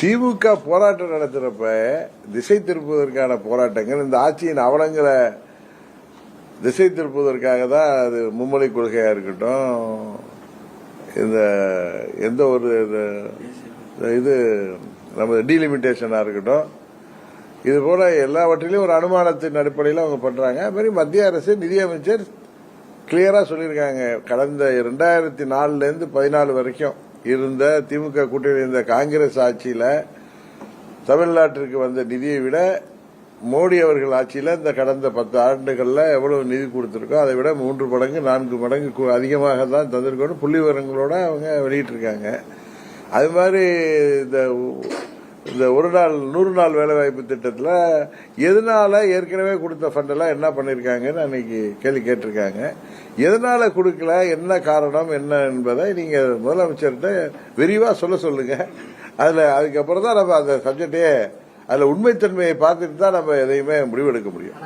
திமுக போராட்டம் நடத்துறப்ப திசை திருப்புவதற்கான போராட்டங்கள் இந்த ஆட்சியின் அவலங்களை திசை திருப்புவதற்காக தான் அது மும்மொழி கொள்கையா இருக்கட்டும், இந்த எந்த ஒரு இது நம்ம டீலிமிட்டேஷனா இருக்கட்டும், இது போல எல்லாவற்றிலும் ஒரு அனுமானத்தின் அடிப்படையில் அவங்க பண்றாங்க. அது மாதிரி மத்திய அரசு நிதியமைச்சர் கிளியரா சொல்லியிருக்காங்க. கடந்த 2004 இருந்து 14 வரைக்கும் இருந்த திமுக கூட்டணி இருந்த காங்கிரஸ் ஆட்சியில தமிழ்நாட்டிற்கு வந்த நிதியை விட மோடி அவர்கள் ஆட்சியில இந்த கடந்த 10 ஆண்டுகள்ல எவ்வளவு நிதி கொடுத்திருக்கோ அதை விட 3 மடங்கு 4 மடங்கு அதிகமாக தான் தந்திருக்கோம் புள்ளி விவரங்களோட அவங்க வெளியிட்டிருக்காங்க. அது மாதிரி இந்த ஒரு நாள் 100 நாள் வேலைவாய்ப்பு திட்டத்தில் எதனால ஏற்கனவே கொடுத்த ஃபண்ட் எல்லாம் என்ன பண்ணிருக்காங்கன்னு அன்னைக்கு கேள்வி கேட்டிருக்காங்க. எதனால கொடுக்கல, என்ன காரணம் என்ன என்பதை நீங்க முதலமைச்சர்கிட்ட விரிவா சொல்லுங்க. அதுக்கப்புறம் தான் நம்ம அந்த சப்ஜெக்டே அதுல உண்மைத்தன்மையை பார்த்துட்டு தான் நம்ம எதையுமே முடிவெடுக்க முடியும்.